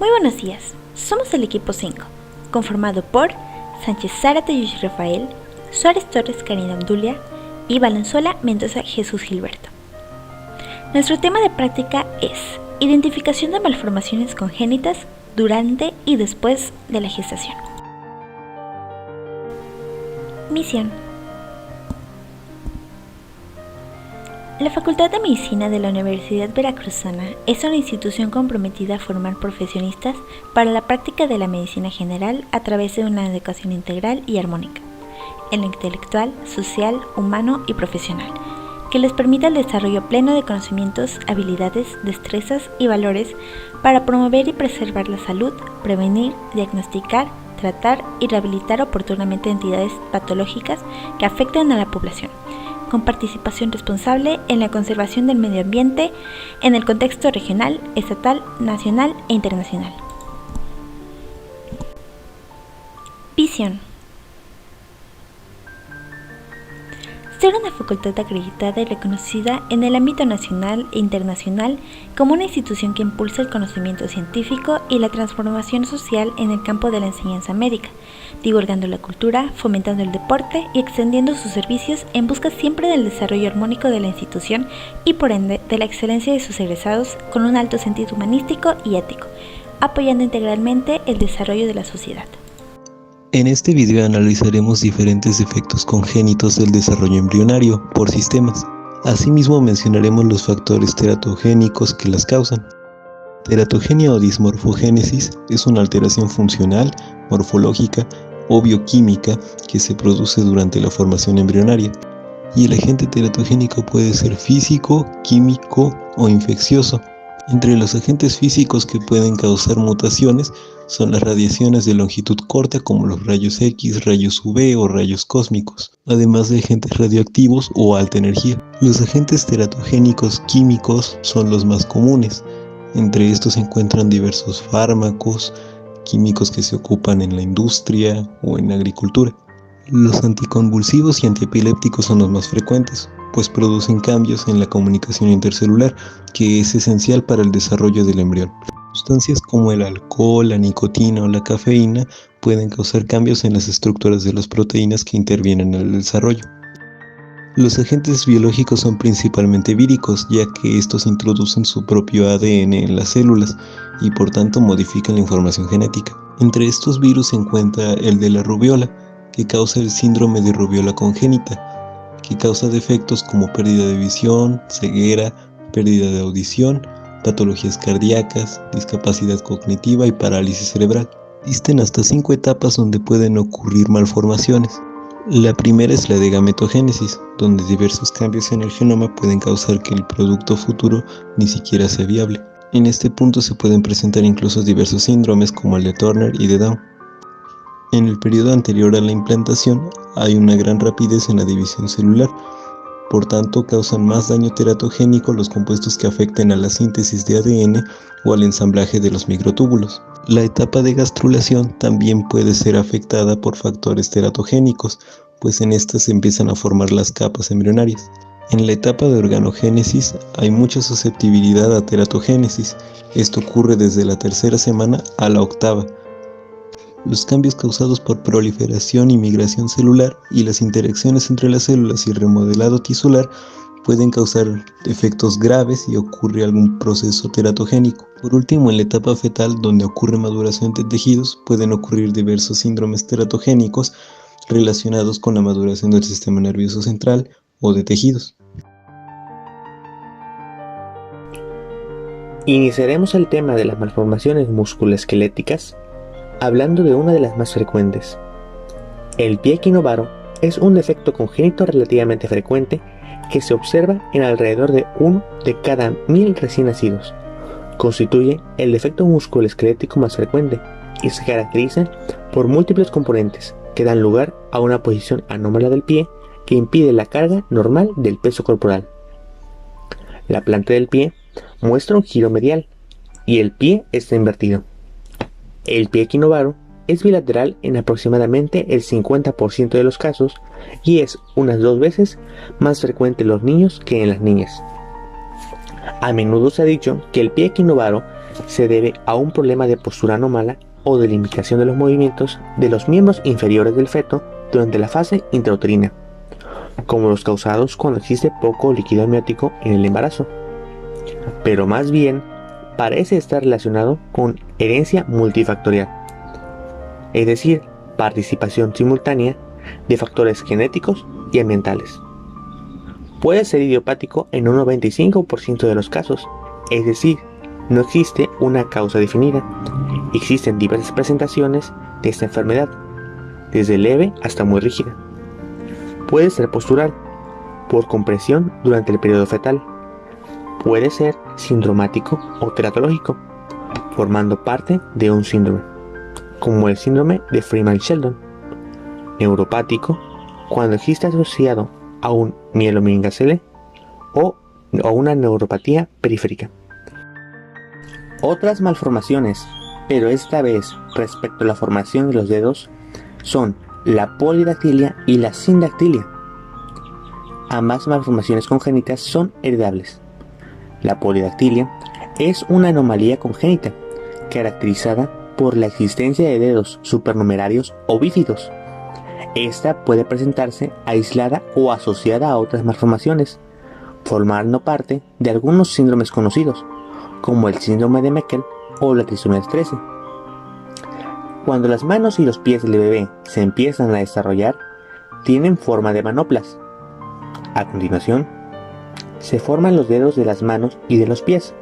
Muy buenos días, somos el equipo 5, conformado por Sánchez Zárate Yushi Rafael, Suárez Torres Karina Abdulia y Valenzuela Mendoza Jesús Gilberto. Nuestro tema de práctica es identificación de malformaciones congénitas durante y después de la gestación. Misión. La Facultad de Medicina de la Universidad Veracruzana es una institución comprometida a formar profesionistas para la práctica de la medicina general a través de una educación integral y armónica, en lo intelectual, social, humano y profesional, que les permita el desarrollo pleno de conocimientos, habilidades, destrezas y valores para promover y preservar la salud, prevenir, diagnosticar, tratar y rehabilitar oportunamente entidades patológicas que afecten a la población, con participación responsable en la conservación del medio ambiente en el contexto regional, estatal, nacional e internacional. Visión. Ser una facultad acreditada y reconocida en el ámbito nacional e internacional como una institución que impulsa el conocimiento científico y la transformación social en el campo de la enseñanza médica, divulgando la cultura, fomentando el deporte y extendiendo sus servicios en busca siempre del desarrollo armónico de la institución y por ende de la excelencia de sus egresados con un alto sentido humanístico y ético, apoyando integralmente el desarrollo de la sociedad. En este video analizaremos diferentes efectos congénitos del desarrollo embrionario por sistemas. Asimismo mencionaremos los factores teratogénicos que las causan. Teratogenia o dismorfogénesis es una alteración funcional, morfológica o bioquímica que se produce durante la formación embrionaria. Y el agente teratogénico puede ser físico, químico o infeccioso. Entre los agentes físicos que pueden causar mutaciones son las radiaciones de longitud corta como los rayos X, rayos UV o rayos cósmicos, además de agentes radioactivos o alta energía. Los agentes teratogénicos químicos son los más comunes. Entre estos se encuentran diversos fármacos, químicos que se ocupan en la industria o en la agricultura. Los anticonvulsivos y antiepilépticos son los más frecuentes, pues producen cambios en la comunicación intercelular, que es esencial para el desarrollo del embrión. Sustancias como el alcohol, la nicotina o la cafeína pueden causar cambios en las estructuras de las proteínas que intervienen en el desarrollo. Los agentes biológicos son principalmente víricos, ya que estos introducen su propio ADN en las células y por tanto modifican la información genética. Entre estos virus se encuentra el de la rubiola, que causa el síndrome de rubiola congénita, que causa defectos como pérdida de visión, ceguera, pérdida de audición, patologías cardíacas, discapacidad cognitiva y parálisis cerebral. Existen hasta 5 etapas donde pueden ocurrir malformaciones. La primera es la de gametogénesis, donde diversos cambios en el genoma pueden causar que el producto futuro ni siquiera sea viable. En este punto se pueden presentar incluso diversos síndromes como el de Turner y de Down. En el periodo anterior a la implantación hay una gran rapidez en la división celular, por tanto causan más daño teratogénico los compuestos que afecten a la síntesis de ADN o al ensamblaje de los microtúbulos. La etapa de gastrulación también puede ser afectada por factores teratogénicos, pues en estas se empiezan a formar las capas embrionarias. En la etapa de organogénesis hay mucha susceptibilidad a teratogénesis. Esto ocurre desde la 3ª semana a la 8ª. Los cambios causados por proliferación y migración celular y las interacciones entre las células y el remodelado tisular pueden causar efectos graves y ocurre algún proceso teratogénico. Por último, en la etapa fetal, donde ocurre maduración de tejidos, pueden ocurrir diversos síndromes teratogénicos relacionados con la maduración del sistema nervioso central o de tejidos. Iniciaremos el tema de las malformaciones musculoesqueléticas hablando de una de las más frecuentes. El pie equinovaro es un defecto congénito relativamente frecuente que se observa en alrededor de 1 de cada 1000 recién nacidos. Constituye el defecto musculoesquelético más frecuente y se caracteriza por múltiples componentes que dan lugar a una posición anómala del pie que impide la carga normal del peso corporal. La planta del pie muestra un giro medial y el pie está invertido. El pie equinovaro es bilateral en aproximadamente el 50% de los casos y es unas 2 veces más frecuente en los niños que en las niñas. A menudo se ha dicho que el pie equinovaro se debe a un problema de postura anómala o de limitación de los movimientos de los miembros inferiores del feto durante la fase intrauterina, como los causados cuando existe poco líquido amniótico en el embarazo, pero más bien parece estar relacionado con herencia multifactorial, es decir, participación simultánea de factores genéticos y ambientales. Puede ser idiopático en un 95% de los casos, es decir, no existe una causa definida. Existen diversas presentaciones de esta enfermedad, desde leve hasta muy rígida. Puede ser postural, por compresión durante el periodo fetal. Puede ser sindromático o teratológico, formando parte de un síndrome, como el síndrome de Freeman-Sheldon. Neuropático, cuando existe asociado a un mielomeningocele o a una neuropatía periférica. Otras malformaciones, pero esta vez respecto a la formación de los dedos, son la polidactilia y la sindactilia. Ambas malformaciones congénitas son heredables. La polidactilia es una anomalía congénita caracterizada por la existencia de dedos supernumerarios o bífidos. Esta puede presentarse aislada o asociada a otras malformaciones, formando parte de algunos síndromes conocidos, como el síndrome de Meckel o la trisomía 13. Cuando las manos y los pies del bebé se empiezan a desarrollar, tienen forma de manoplas. A continuación, se forman los dedos de las manos y de los pies.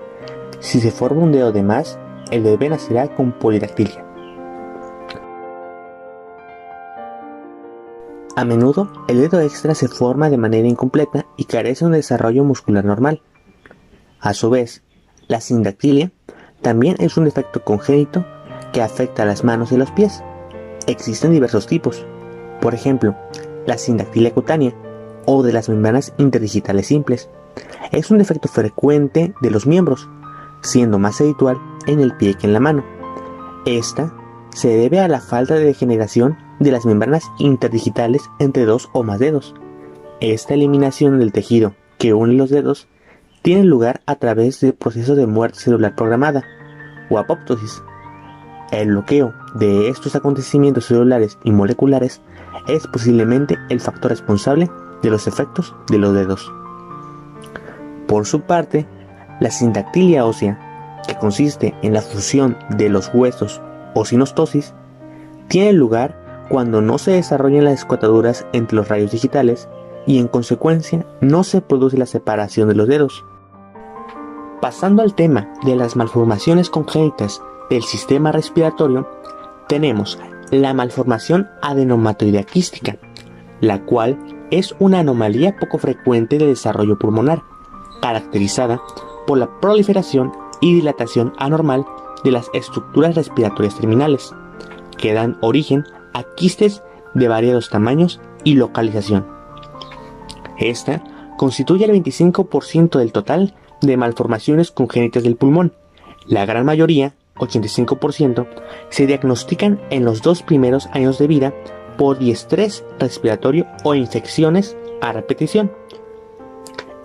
Si se forma un dedo de más, el bebé nacerá con polidactilia. A menudo, el dedo extra se forma de manera incompleta y carece de un desarrollo muscular normal. A su vez, la sindactilia también es un defecto congénito que afecta a las manos y los pies. Existen diversos tipos, por ejemplo, la sindactilia cutánea o de las membranas interdigitales simples. Es un defecto frecuente de los miembros, siendo más habitual en el pie que en la mano. Esta se debe a la falta de degeneración de las membranas interdigitales entre dos o más dedos. Esta eliminación del tejido que une los dedos tiene lugar a través del proceso de muerte celular programada, o apoptosis. El bloqueo de estos acontecimientos celulares y moleculares es posiblemente el factor responsable de los efectos de los dedos. Por su parte, la sindactilia ósea, que consiste en la fusión de los huesos o sinostosis, tiene lugar cuando no se desarrollan las escotaduras entre los rayos digitales y en consecuencia no se produce la separación de los dedos. Pasando al tema de las malformaciones congénitas del sistema respiratorio, tenemos la malformación adenomatoidea quística, la cual es una anomalía poco frecuente de desarrollo pulmonar, caracterizada por la proliferación y dilatación anormal de las estructuras respiratorias terminales, que dan origen a quistes de variados tamaños y localización. Esta constituye el 25% del total de malformaciones congénitas del pulmón. La gran mayoría, 85%, se diagnostican en los 2 primeros años de vida por diestrés respiratorio o infecciones a repetición.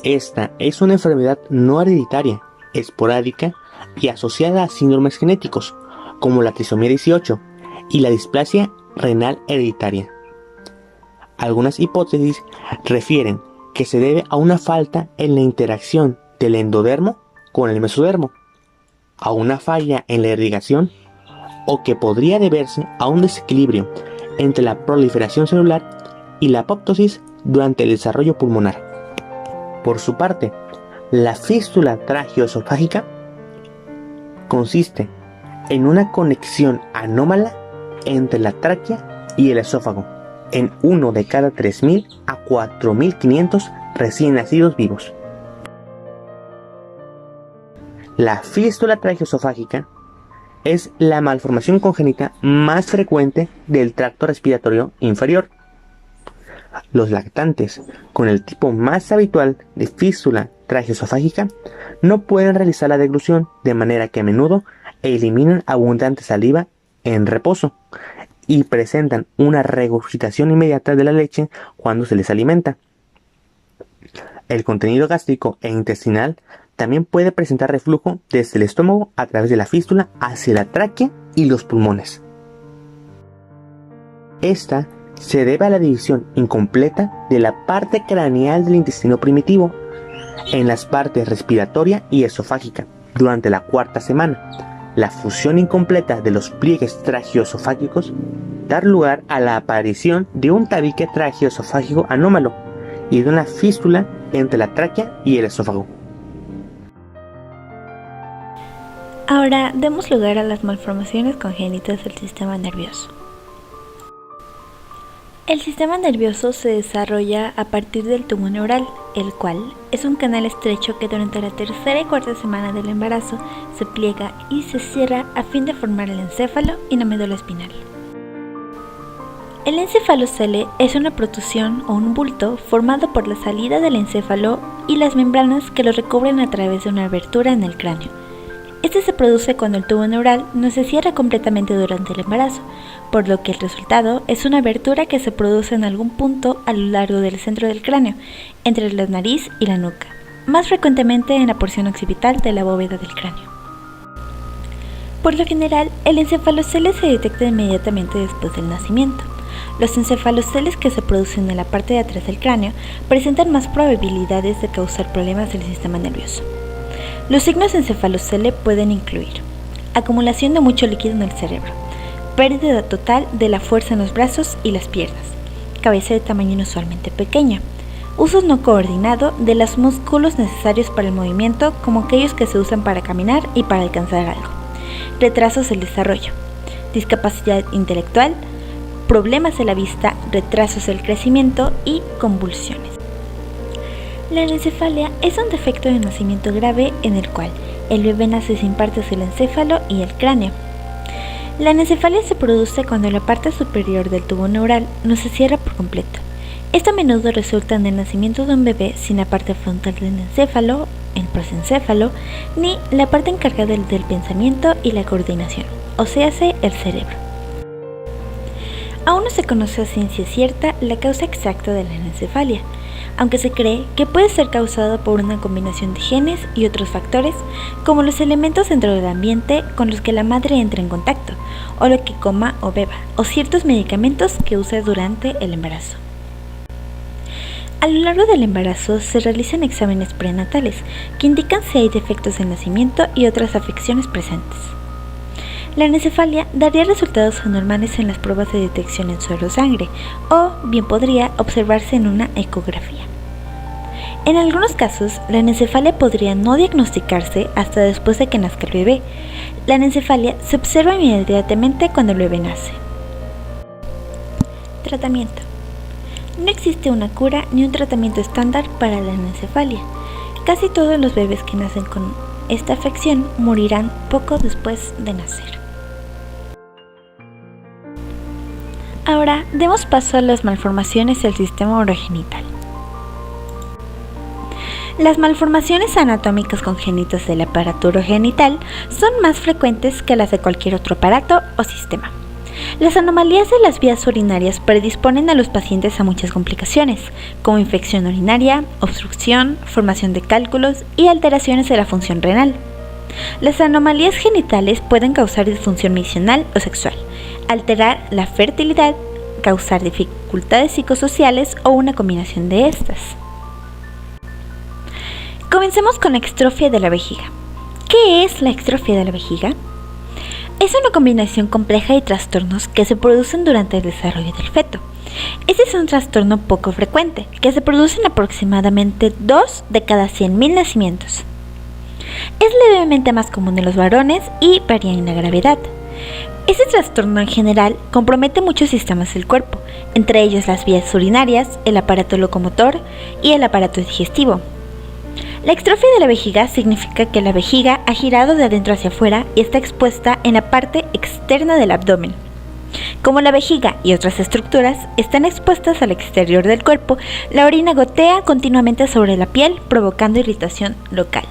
Esta es una enfermedad no hereditaria, esporádica y asociada a síndromes genéticos, como la trisomía 18 y la displasia renal hereditaria. Algunas hipótesis refieren que se debe a una falta en la interacción del endodermo con el mesodermo, a una falla en la irrigación, o que podría deberse a un desequilibrio entre la proliferación celular y la apoptosis durante el desarrollo pulmonar. Por su parte, la fístula tracheoesofágica consiste en una conexión anómala entre la tráquea y el esófago en uno de cada 3.000 a 4.500 recién nacidos vivos. La fístula tracheoesofágica es la malformación congénita más frecuente del tracto respiratorio inferior. Los lactantes con el tipo más habitual de fístula tracheoesofágica no pueden realizar la deglución, de manera que a menudo eliminan abundante saliva en reposo y presentan una regurgitación inmediata de la leche cuando se les alimenta. El contenido gástrico e intestinal también puede presentar reflujo desde el estómago a través de la fístula hacia la tráquea y los pulmones. Esta se debe a la división incompleta de la parte craneal del intestino primitivo en las partes respiratoria y esofágica durante la cuarta semana. La fusión incompleta de los pliegues tragioesofágicos da lugar a la aparición de un tabique tragioesofágico anómalo y de una fístula entre la tráquea y el esófago. Ahora demos lugar a las malformaciones congénitas del sistema nervioso. El sistema nervioso se desarrolla a partir del tubo neural, el cual es un canal estrecho que durante la tercera y cuarta semana del embarazo se pliega y se cierra a fin de formar el encéfalo y la médula espinal. El encefalocele es una protrusión o un bulto formado por la salida del encéfalo y las membranas que lo recubren a través de una abertura en el cráneo. Este se produce cuando el tubo neural no se cierra completamente durante el embarazo, por lo que el resultado es una abertura que se produce en algún punto a lo largo del centro del cráneo, entre la nariz y la nuca, más frecuentemente en la porción occipital de la bóveda del cráneo. Por lo general, el encefalocele se detecta inmediatamente después del nacimiento. Los encefaloceles que se producen en la parte de atrás del cráneo presentan más probabilidades de causar problemas del sistema nervioso. Los signos de encefalocele pueden incluir acumulación de mucho líquido en el cerebro, pérdida total de la fuerza en los brazos y las piernas, cabeza de tamaño inusualmente pequeña, uso no coordinado de los músculos necesarios para el movimiento como aquellos que se usan para caminar y para alcanzar algo, retrasos del desarrollo, discapacidad intelectual, problemas de la vista, retrasos del crecimiento y convulsiones. La anencefalia es un defecto de nacimiento grave en el cual el bebé nace sin partes del encéfalo y el cráneo. La anencefalia se produce cuando la parte superior del tubo neural no se cierra por completo. Esto a menudo resulta en el nacimiento de un bebé sin la parte frontal del encéfalo, el prosencéfalo, ni la parte encargada del pensamiento y la coordinación, o sea, el cerebro. Aún no se conoce a ciencia cierta la causa exacta de la anencefalia, aunque se cree que puede ser causada por una combinación de genes y otros factores, como los elementos dentro del ambiente con los que la madre entra en contacto, o lo que coma o beba, o ciertos medicamentos que use durante el embarazo. A lo largo del embarazo se realizan exámenes prenatales que indican si hay defectos de nacimiento y otras afecciones presentes. La anencefalia daría resultados anormales en las pruebas de detección en suero o sangre, o bien podría observarse en una ecografía. En algunos casos, la anencefalia podría no diagnosticarse hasta después de que nazca el bebé. La anencefalia se observa inmediatamente cuando el bebé nace. Tratamiento. No existe una cura ni un tratamiento estándar para la anencefalia. Casi todos los bebés que nacen con esta afección morirán poco después de nacer. Ahora demos paso a las malformaciones del sistema urogenital. Las malformaciones anatómicas congénitas del aparato urogenital son más frecuentes que las de cualquier otro aparato o sistema. Las anomalías de las vías urinarias predisponen a los pacientes a muchas complicaciones, como infección urinaria, obstrucción, formación de cálculos y alteraciones de la función renal. Las anomalías genitales pueden causar disfunción misional o sexual, alterar la fertilidad, causar dificultades psicosociales o una combinación de estas. Comencemos con la extrofia de la vejiga. ¿Qué es la extrofia de la vejiga? Es una combinación compleja de trastornos que se producen durante el desarrollo del feto. Este es un trastorno poco frecuente, que se produce en aproximadamente 2 de cada 100.000 nacimientos. Es levemente más común en los varones y varía en la gravedad. Este trastorno en general compromete muchos sistemas del cuerpo, entre ellos las vías urinarias, el aparato locomotor y el aparato digestivo. La extrofia de la vejiga significa que la vejiga ha girado de adentro hacia afuera y está expuesta en la parte externa del abdomen. Como la vejiga y otras estructuras están expuestas al exterior del cuerpo, la orina gotea continuamente sobre la piel, provocando irritación local.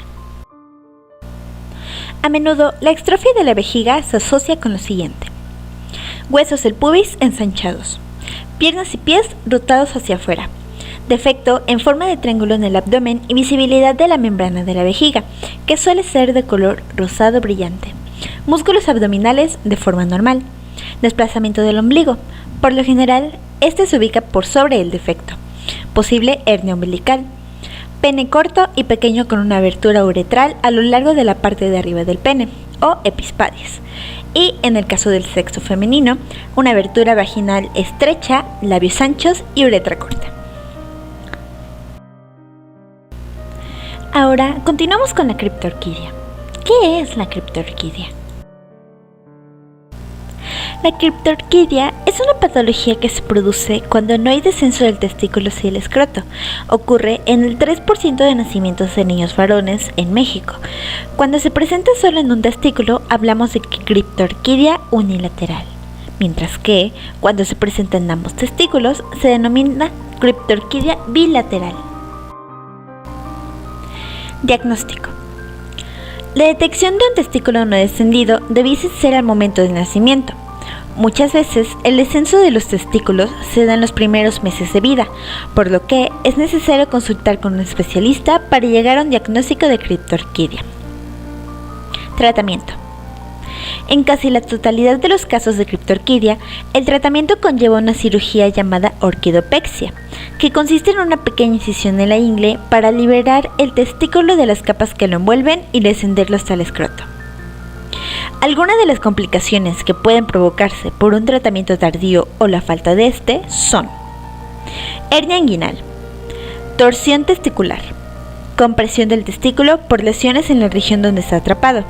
A menudo, la extrofia de la vejiga se asocia con lo siguiente: huesos del pubis ensanchados, piernas y pies rotados hacia afuera, defecto en forma de triángulo en el abdomen y visibilidad de la membrana de la vejiga, que suele ser de color rosado brillante. Músculos abdominales de forma normal. Desplazamiento del ombligo. Por lo general, este se ubica por sobre el defecto. Posible hernia umbilical. Pene corto y pequeño con una abertura uretral a lo largo de la parte de arriba del pene, o epispadias. Y en el caso del sexo femenino, una abertura vaginal estrecha, labios anchos y uretra corta. Ahora continuamos con la criptorquidia. ¿Qué es la criptorquidia? La criptorquidia es una patología que se produce cuando no hay descenso del testículo hacia el escroto. Ocurre en el 3% de nacimientos de niños varones en México. Cuando se presenta solo en un testículo, hablamos de criptorquidia unilateral, mientras que cuando se presenta en ambos testículos, se denomina criptorquidia bilateral. Diagnóstico. La detección de un testículo no descendido debiese ser al momento del nacimiento. Muchas veces el descenso de los testículos se da en los primeros meses de vida, por lo que es necesario consultar con un especialista para llegar a un diagnóstico de criptorquidia. Tratamiento. En casi la totalidad de los casos de criptorquidia, el tratamiento conlleva una cirugía llamada orquidopexia, que consiste en una pequeña incisión en la ingle para liberar el testículo de las capas que lo envuelven y descenderlo hasta el escroto. Algunas de las complicaciones que pueden provocarse por un tratamiento tardío o la falta de este son: hernia inguinal, torsión testicular, compresión del testículo por lesiones en la región donde está atrapado,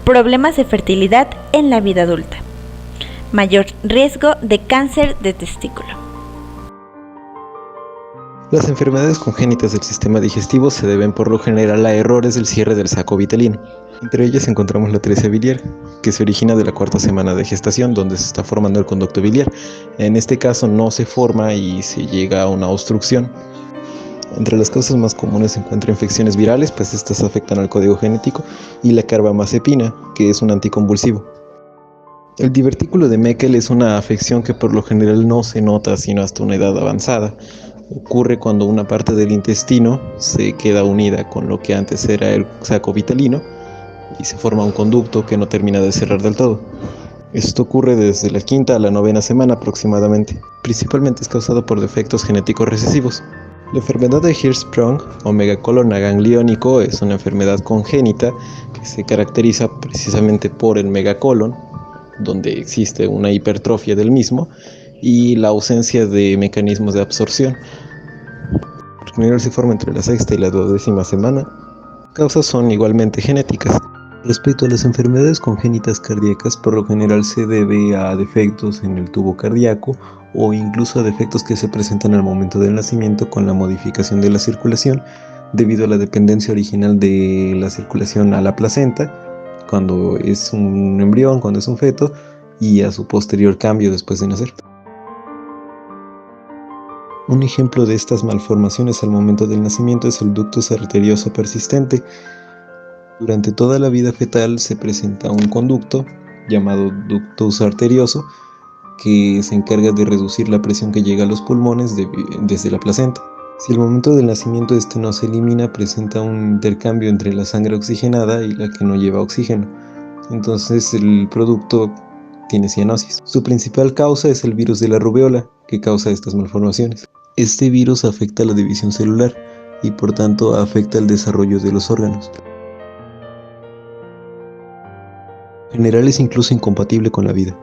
problemas de fertilidad en la vida adulta, mayor riesgo de cáncer de testículo. Las enfermedades congénitas del sistema digestivo se deben por lo general a errores del cierre del saco vitelino. Entre ellas encontramos la atresia biliar, que se origina de la 4ª semana de gestación, donde se está formando el conducto biliar. En este caso no se forma y se llega a una obstrucción. Entre las causas más comunes se encuentran infecciones virales, pues estas afectan al código genético, y la carbamazepina, que es un anticonvulsivo. El divertículo de Meckel es una afección que por lo general no se nota sino hasta una edad avanzada. Ocurre cuando una parte del intestino se queda unida con lo que antes era el saco vitelino y se forma un conducto que no termina de cerrar del todo. Esto ocurre desde la 5ª a la 9ª semana aproximadamente. Principalmente es causado por defectos genéticos recesivos. La enfermedad de Hirschsprung o megacolon agangliónico es una enfermedad congénita que se caracteriza precisamente por el megacolon, donde existe una hipertrofia del mismo y la ausencia de mecanismos de absorción. Por general se forma entre la 6ª y la 12ª semana. Las causas son igualmente genéticas. Respecto a las enfermedades congénitas cardíacas, por lo general se debe a defectos en el tubo cardíaco o incluso a defectos que se presentan al momento del nacimiento con la modificación de la circulación debido a la dependencia original de la circulación a la placenta cuando es un embrión, cuando es un feto, y a su posterior cambio después de nacer. Un ejemplo de estas malformaciones al momento del nacimiento es el ductus arterioso persistente. Durante toda la vida fetal se presenta un conducto llamado ductus arterioso que se encarga de reducir la presión que llega a los pulmones desde la placenta. Si al momento del nacimiento este no se elimina, presenta un intercambio entre la sangre oxigenada y la que no lleva oxígeno. Entonces el producto tiene cianosis. Su principal causa es el virus de la rubéola, que causa estas malformaciones. Este virus afecta la división celular y por tanto afecta el desarrollo de los órganos. En general es incluso incompatible con la vida.